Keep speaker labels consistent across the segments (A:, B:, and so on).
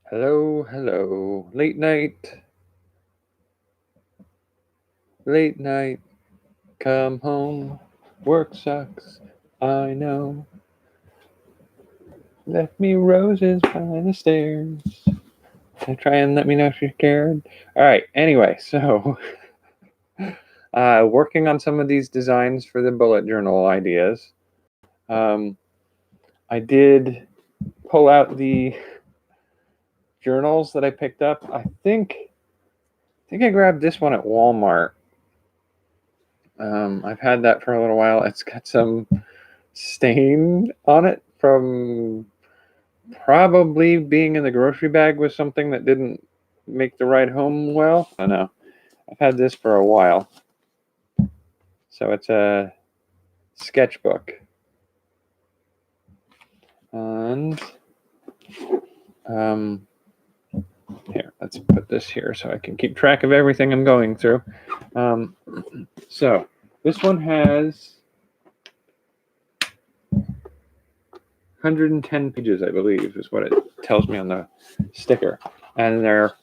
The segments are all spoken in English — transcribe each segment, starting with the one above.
A: Hello, hello. Late night, late night. Come home. Work sucks. I know. Left me roses by the stairs. Try and let me know if you're scared. All right. Anyway, so working on some of these designs for the bullet journal ideas. Um, I did pull out the journals that I picked up. I think I grabbed this one at Walmart. I've had that for a little while. It's got some stain on it from probably being in the grocery bag with something that didn't make the ride home well. I don't know. I've had this for a while. So it's a sketchbook. And here, let's put this here so I can keep track of everything I'm going through. So this one has 110 pages, I believe, is what it tells me on the sticker. And they're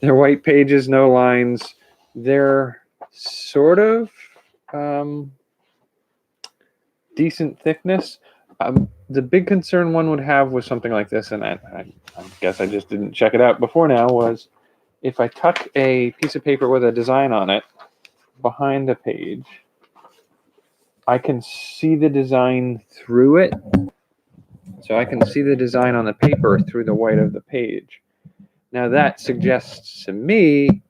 A: white pages, no lines. They're sort of decent thickness. The big concern one would have with something like this, and I guess I just didn't check it out before now, was if I tuck a piece of paper with a design on it behind a page, I can see the design through it. So I can see the design on the paper through the white of the page. Now that suggests to me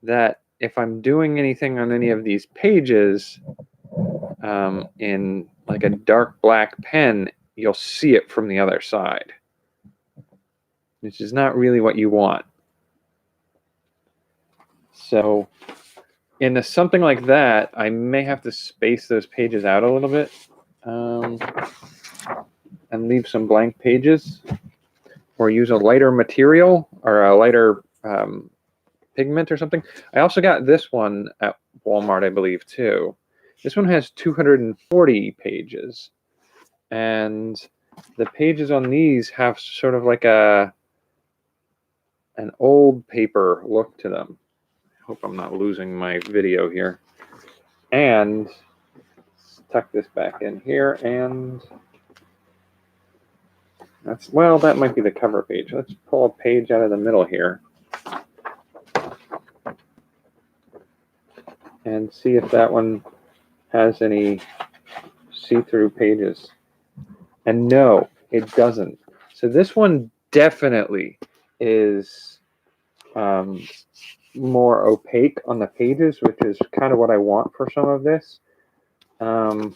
A: that if I'm doing anything on any of these pages in like a dark black pen, you'll see it from the other side, which is not really what you want. So in something like that, I may have to space those pages out a little bit and leave some blank pages, or use a lighter material or a lighter pigment or something. I also got this one at Walmart, I believe, too. This one has 240 pages, and the pages on these have sort of like an old paper look to them. I hope I'm not losing my video here. And let's tuck this back in here, and that might be the cover page. Let's pull a page out of the middle here and see if that one has any see-through pages. And no, it doesn't. So this one definitely is more opaque on the pages, which is kind of what I want for some of this. But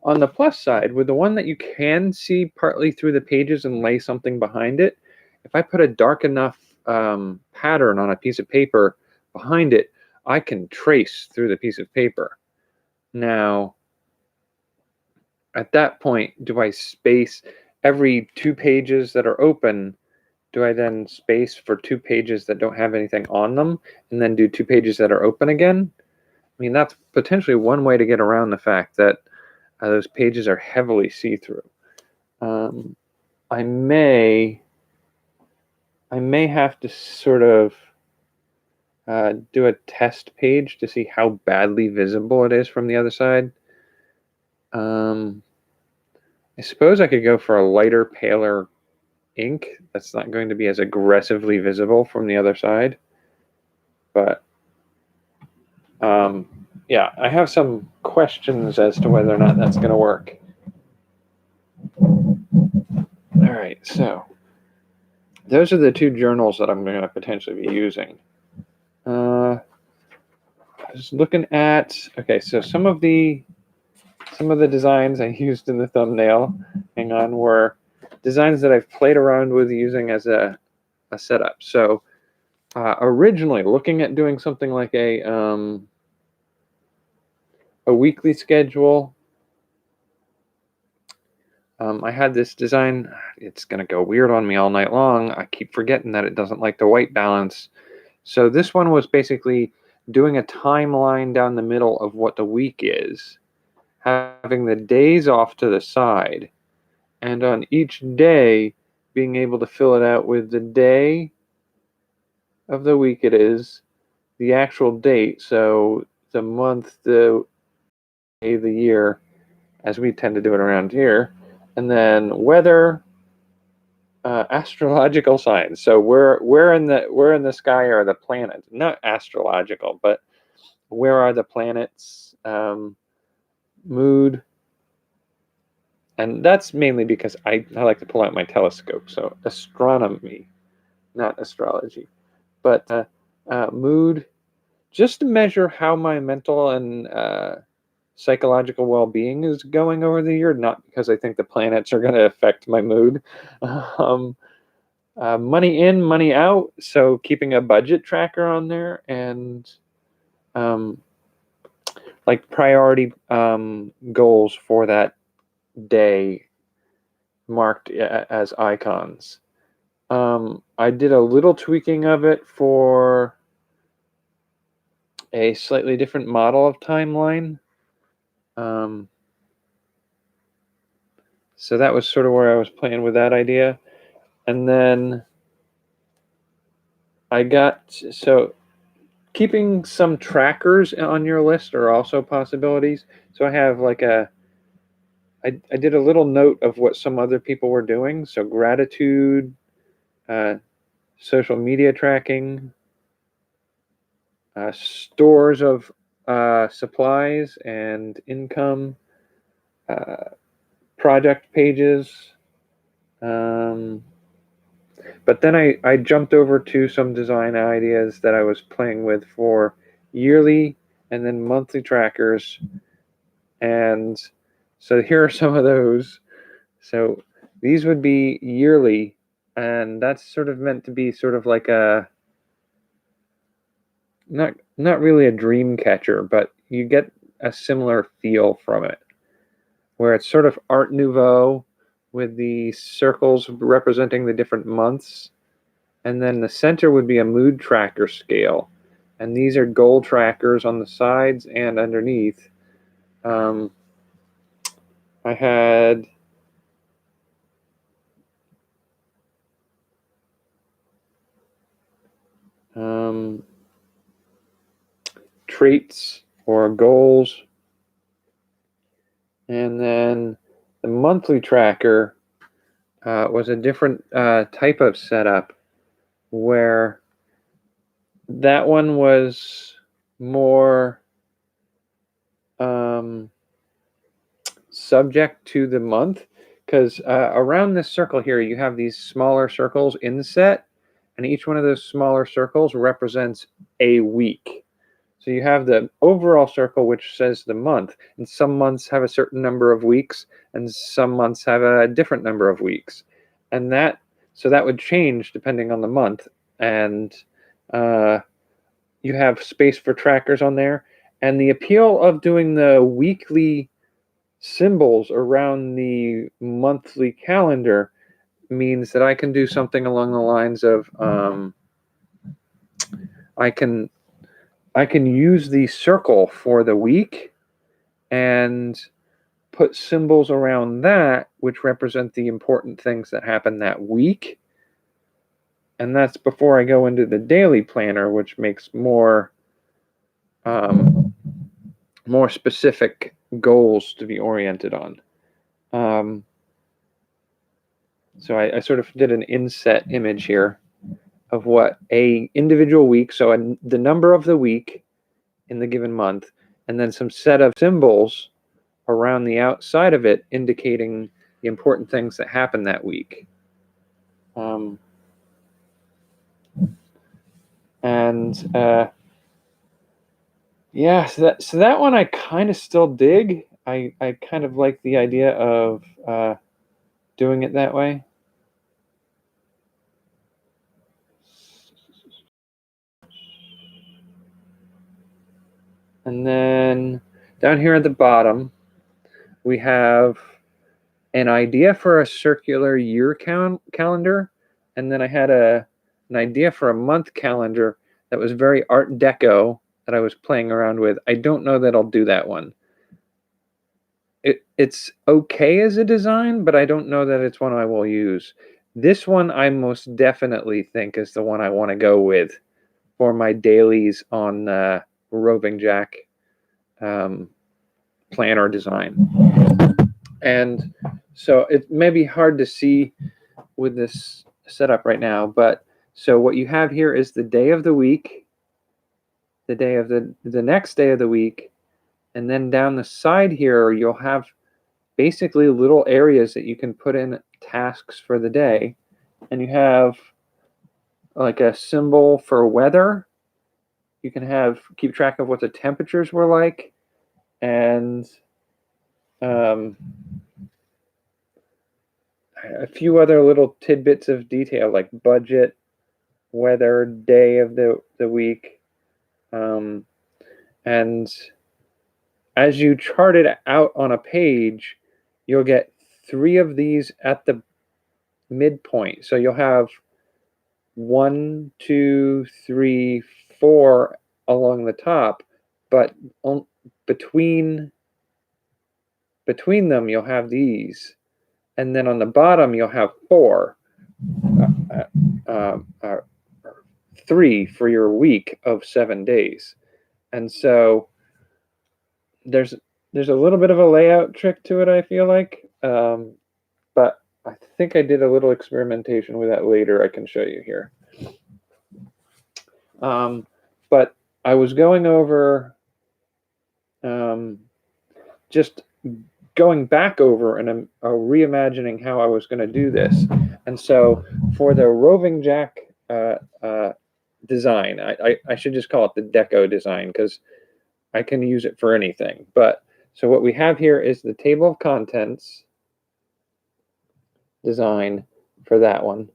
A: on the plus side, with the one that you can see partly through the pages and lay something behind it, if I put a dark enough pattern on a piece of paper behind it, I can trace through the piece of paper. Now, at that point, do I space every 2 pages that are open? Do I then space for 2 pages that don't have anything on them and then do 2 pages that are open again? I mean, that's potentially one way to get around the fact that those pages are heavily see-through. I may have to sort of do a test page to see how badly visible it is from the other side. I suppose I could go for a lighter, paler ink that's not going to be as aggressively visible from the other side. But yeah, I have some questions as to whether or not that's going to work. All right, so those are the 2 journals that I'm going to potentially be using. I was looking at, okay, so some of the designs I used in the thumbnail, were designs that I've played around with using as a setup. So originally looking at doing something like a weekly schedule, I had this design. It's going to go weird on me all night long. I keep forgetting that it doesn't like the white balance. So this one was basically doing a timeline down the middle of what the week is, having the days off to the side, and on each day being able to fill it out with the day of the week it is, the actual date, so the month, the day, the year, as we tend to do it around here, and then weather, astrological signs. So where in the sky are the planets? Not astrological, but where are the planets? Mood, and that's mainly because I like to pull out my telescope. So astronomy, not astrology, but mood, just to measure how my mental and psychological well-being is going over the year. Not because I think the planets are going to affect my mood. Um, money in, money out. So keeping a budget tracker on there, and like priority goals for that day marked as icons. I did a little tweaking of it for a slightly different model of timeline. So that was sort of where I was playing with that idea. And then I got, so keeping some trackers on your list are also possibilities. So I have like I did a little note of what some other people were doing. So gratitude, social media tracking, stores of supplies and income, project pages. But then I jumped over to some design ideas that I was playing with for yearly and then monthly trackers. And so here are some of those. So these would be yearly, and that's sort of meant to be sort of like a not really a dream catcher, but you get a similar feel from it, where it's sort of Art Nouveau with the circles representing the different months, and then the center would be a mood tracker scale, and these are goal trackers on the sides and underneath. I had traits or goals, and then the monthly tracker was a different type of setup, where that one was more subject to the month, because around this circle here you have these smaller circles inset, and each one of those smaller circles represents a week. So you have the overall circle, which says the month, and some months have a certain number of weeks, and some months have a different number of weeks, and that would change depending on the month. And you have space for trackers on there, and the appeal of doing the weekly symbols around the monthly calendar means that I can do something along the lines of I can use the circle for the week and put symbols around that which represent the important things that happen that week. And that's before I go into the daily planner, which makes more specific goals to be oriented on. So I sort of did an inset image here of what a individual week, so the number of the week in the given month, and then some set of symbols around the outside of it indicating the important things that happen that week. Yeah, so that one I kind of still dig. I kind of like the idea of doing it that way. And then down here at the bottom, we have an idea for a circular year calendar, and then I had an idea for a month calendar that was very Art Deco that I was playing around with. I don't know that I'll do that one. it's okay as a design, but I don't know that it's one I will use. This one I most definitely think is the one I want to go with for my dailies on Roving Jack planner design. And so it may be hard to see with this setup right now, but so what you have here is the day of the week, the day of the next day of the week, and then down the side here you'll have basically little areas that you can put in tasks for the day, and you have like a symbol for weather. You can keep track of what the temperatures were like, and a few other little tidbits of detail like budget, weather, day of the week, and as you chart it out on a page, you'll get 3 of these at the midpoint. So you'll have 1, 2, 3, 4 along the top, but between them you'll have these, and then on the bottom you'll have 4, 3 for your week of 7 days. And so there's a little bit of a layout trick to it, I feel like, but I think I did a little experimentation with that later. I can show you here. But I was going over, just going back over and I'm reimagining how I was going to do this. And so for the Roving Jack design, I should just call it the deco design because I can use it for anything. But so what we have here is the table of contents design for that one.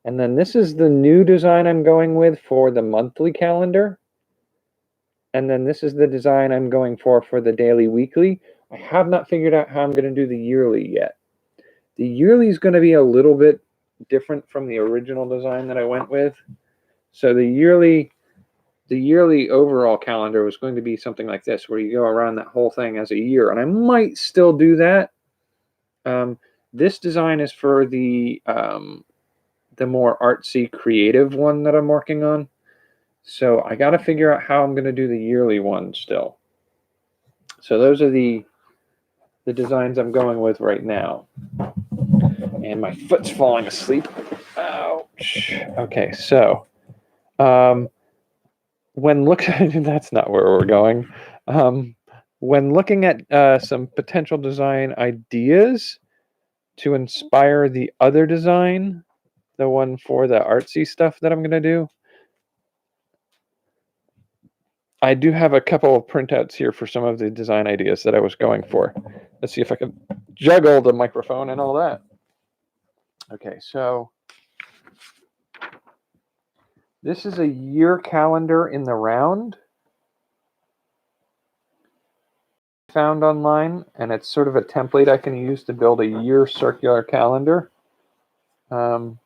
A: And then this is the new design I'm going with for the monthly calendar. And then this is the design I'm going for the daily weekly. I have not figured out how I'm going to do the yearly yet. The yearly is going to be a little bit different from the original design that I went with. So the yearly overall calendar was going to be something like this, where you go around that whole thing as a year. And I might still do that. This design is for the more artsy creative one that I'm working on. So I got to figure out how I'm going to do the yearly one still. So those are the designs I'm going with right now. And my foot's falling asleep. Ouch. Okay, so when looking, that's not where we're going. When looking at some potential design ideas to inspire the other design, the one for the artsy stuff that I'm going to do, I do have a couple of printouts here for some of the design ideas that I was going for. Let's see if I can juggle the microphone and all that. Okay, so this is a year calendar in the round found online, and it's sort of a template I can use to build a year circular calendar. And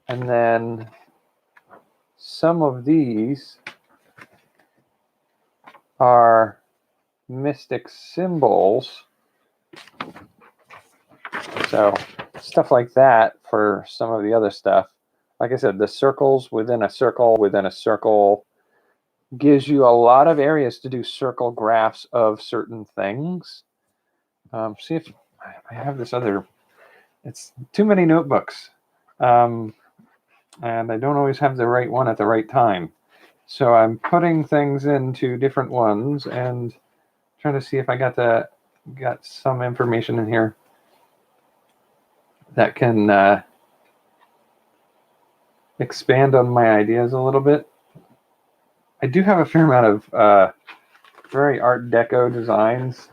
A: then some of these are mystic symbols. So stuff like that for some of the other stuff. Like I said, the circles within a circle gives you a lot of areas to do circle graphs of certain things. See if I have this other, it's too many notebooks. And I don't always have the right one at the right time. So I'm putting things into different ones and trying to see if I got some information in here that can expand on my ideas a little bit. I do have a fair amount of very Art Deco designs.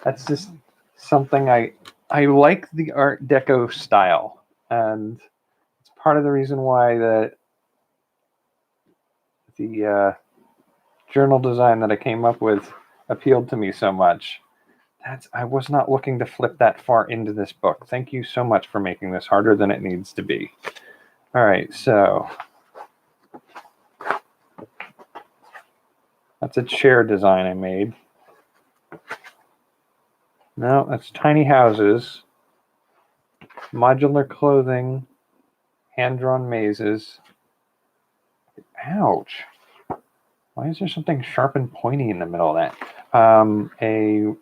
A: That's just something I like, the Art Deco style, and it's part of the reason why the journal design that I came up with appealed to me so much. I was not looking to flip that far into this book. Thank you so much for making this harder than it needs to be. All right, so That's a chair design I made. No, that's tiny houses, modular clothing, hand-drawn mazes. Ouch. Why is there something sharp and pointy in the middle of that? A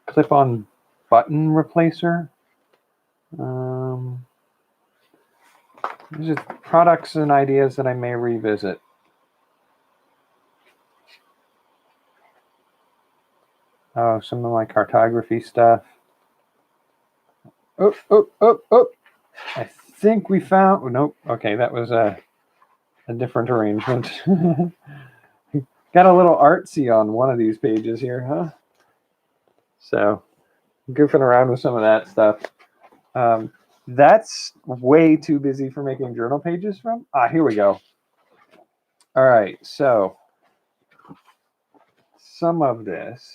A: clip-on button replacer. These are products and ideas that I may revisit. Oh, some of my cartography stuff. Oh. I think we found, oh, nope. Okay, that was a different arrangement. Got a little artsy on one of these pages here, huh? So, goofing around with some of that stuff. That's way too busy for making journal pages from. Here we go. All right, so some of this.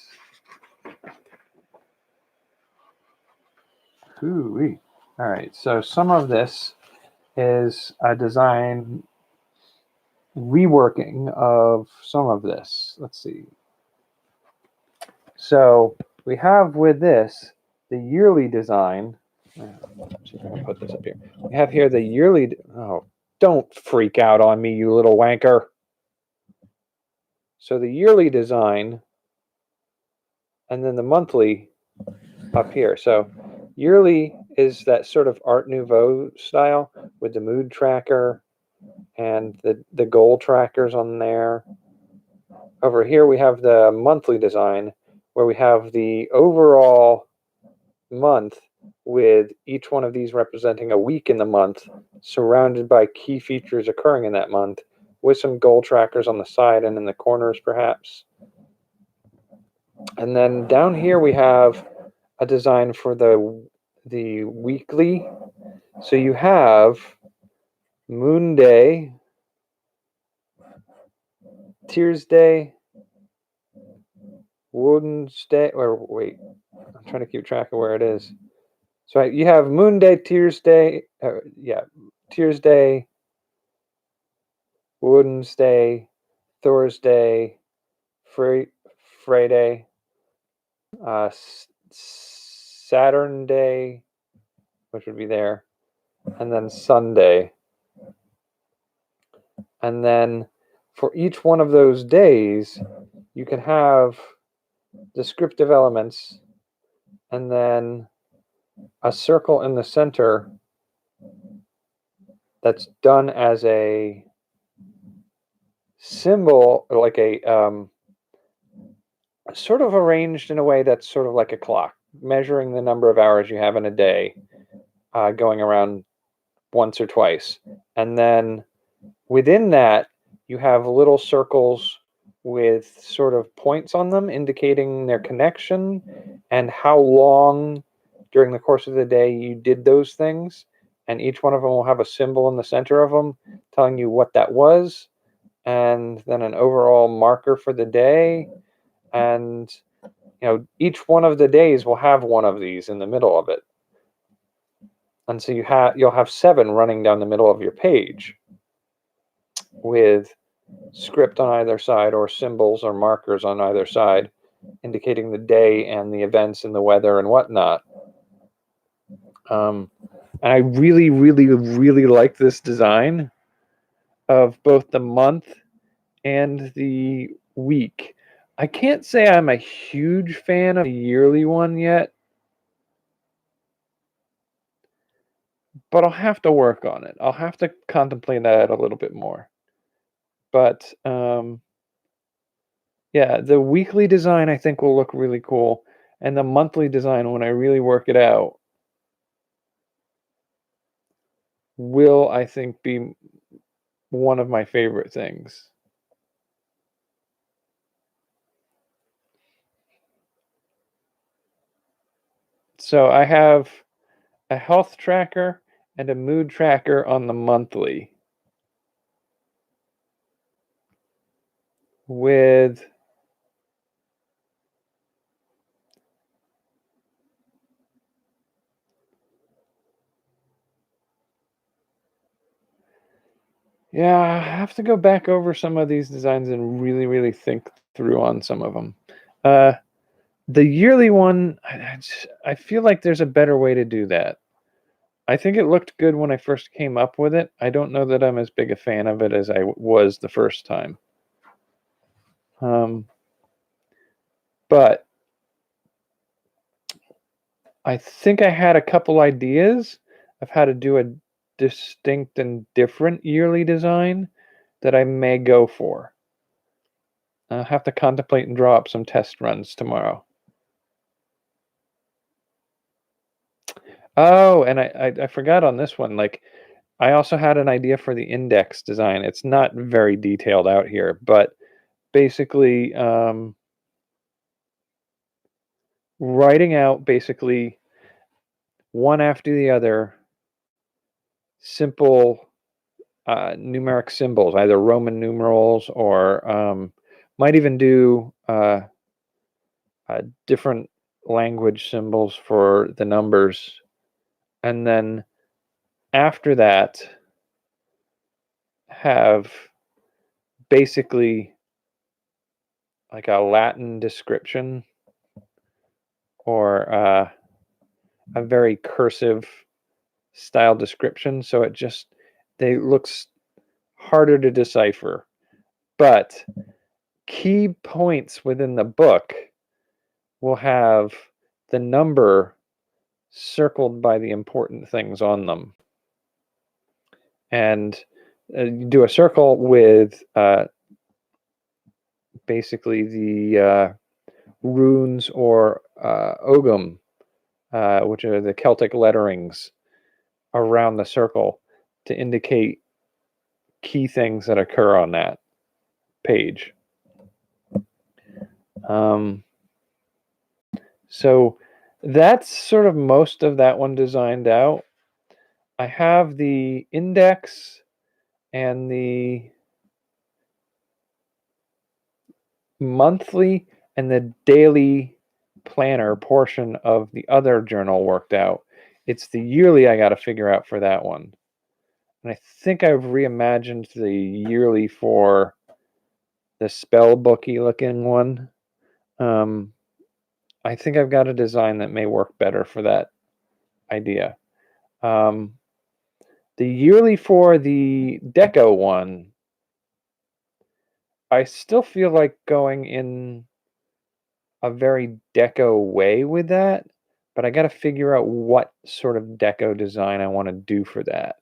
A: Ooh-wee. All right, so some of this is a design reworking of some of this. Let's see. So we have with this the yearly design. Let's see if I can put this up here. We have here the yearly. Oh, don't freak out on me, you little wanker. So the yearly design, and then the monthly up here. So yearly is that sort of Art Nouveau style with the mood tracker and the goal trackers on there. Over here we have the monthly design where we have the overall month with each one of these representing a week in the month surrounded by key features occurring in that month with some goal trackers on the side and in the corners perhaps. And then down here we have a design for the weekly. So you have Moon Day, Tuesday, Wednesday, or wait, I'm trying to keep track of where it is. So you have Moon Day, Tuesday, Tuesday, Wednesday, Thursday, Friday, Saturday, which would be there, and then Sunday. And then for each one of those days, you can have descriptive elements and then a circle in the center that's done as a symbol, like a sort of arranged in a way that's sort of like a clock, measuring the number of hours you have in a day, going around once or twice. And then within that, you have little circles with sort of points on them indicating their connection and how long during the course of the day you did those things. And each one of them will have a symbol in the center of them telling you what that was, and then an overall marker for the day. And each one of the days will have one of these in the middle of it. And so you'll have 7 running down the middle of your page with script on either side or symbols or markers on either side indicating the day and the events and the weather and whatnot. And I really, really, really like this design of both the month and the week. I can't say I'm a huge fan of the yearly one yet, but I'll have to work on it. I'll have to contemplate that a little bit more. But yeah, the weekly design I think will look really cool, and the monthly design, when I really work it out, will, I think, be one of my favorite things. So I have a health tracker and a mood tracker on the monthly with Yeah, I have to go back over some of these designs and really, really think through on some of them. The yearly one, I feel like there's a better way to do that. I think it looked good when I first came up with it. I don't know that I'm as big a fan of it as I was the first time. But I think I had a couple ideas of how to do a distinct and different yearly design that I may go for. I'll have to contemplate and draw up some test runs tomorrow. Oh, and I forgot on this one, like, I also had an idea for the index design. It's not very detailed out here, but basically, writing out basically one after the other simple numeric symbols, either Roman numerals or might even do different language symbols for the numbers. And then after that, have basically like a Latin description or a very cursive style description. So they looks harder to decipher. But key points within the book will have the number circled by the important things on them. And you do a circle with basically the runes or Ogham, which are the Celtic letterings around the circle to indicate key things that occur on that page. So that's sort of most of that one designed out. I have the index and the monthly and the daily planner portion of the other journal worked out. It's the yearly I got to figure out for that one. And I think I've reimagined the yearly for the spell booky looking one. I think I've got a design that may work better for that idea. The yearly for the deco one, I still feel like going in a very deco way with that, but I got to figure out what sort of deco design I want to do for that.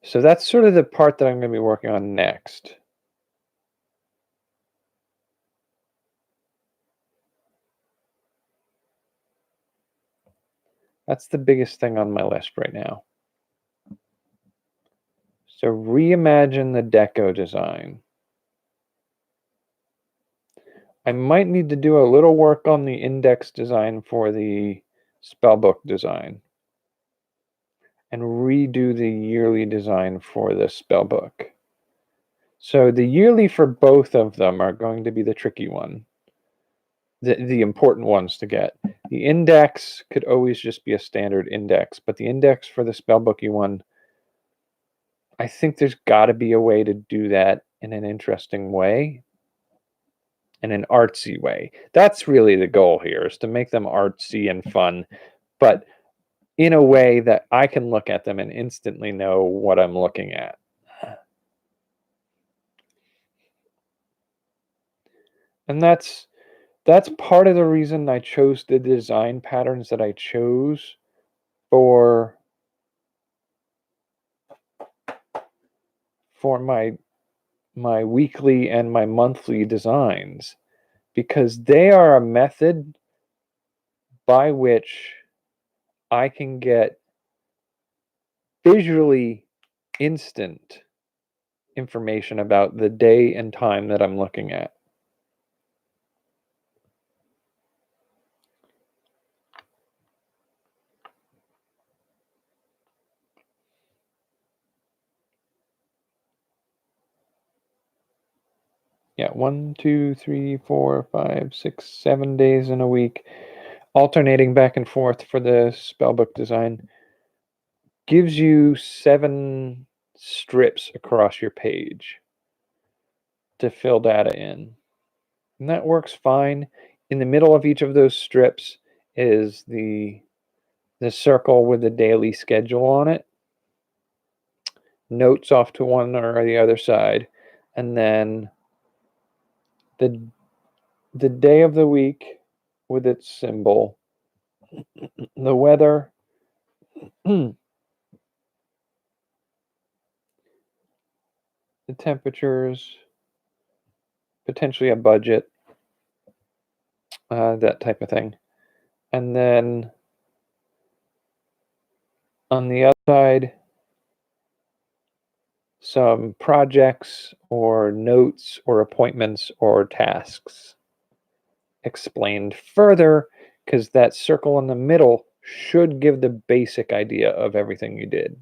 A: So that's sort of the part that I'm going to be working on next. That's the biggest thing on my list right now. So reimagine the deco design. I might need to do a little work on the index design for the spellbook design and redo the yearly design for the spellbook. So the yearly for both of them are going to be the tricky one, the important ones to get. The index could always just be a standard index, but the index for the spellbooky one, I think there's got to be a way to do that in an interesting way, in an artsy way. That's really the goal here, is to make them artsy and fun, but in a way that I can look at them and instantly know what I'm looking at. And that's part of the reason I chose the design patterns that I chose for my weekly and my monthly designs, because they are a method by which I can get visually instant information about the day and time that I'm looking at. Yeah, 1, 2, 3, 4, 5, 6, 7 days in a week. alternating back and forth for the spellbook design gives you 7 strips across your page to fill data in. And that works fine. In the middle of each of those strips is the circle with the daily schedule on it. Notes off to one or the other side. And then the day of the week with its symbol, the weather, the temperatures, potentially a budget, that type of thing. And then on the other side, some projects or notes or appointments or tasks explained further, because that circle in the middle should give the basic idea of everything you did.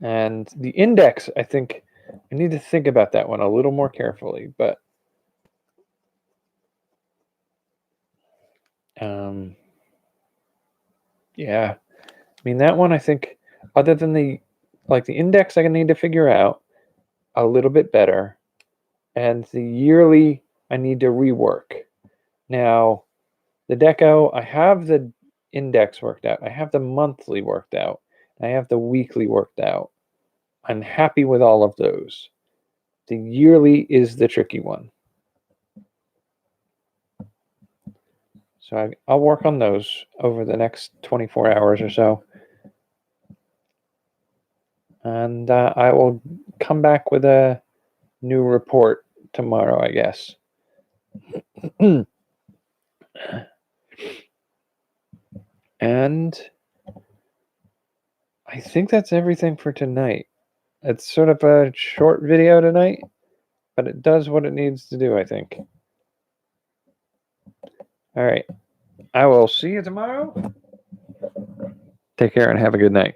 A: And the index, I think I need to think about that one a little more carefully, but yeah, I mean, that one, I think, other than the index, I need to figure out a little bit better, and the yearly I need to rework. Now, the deco, I have the index worked out, I have the monthly worked out, I have the weekly worked out. I'm happy with all of those. The yearly is the tricky one. So I'll work on those over the next 24 hours or so. And I will come back with a new report tomorrow, I guess. And I think that's everything for tonight. It's sort of a short video tonight, but it does what it needs to do, I think. All right. I will see you tomorrow. Take care and have a good night.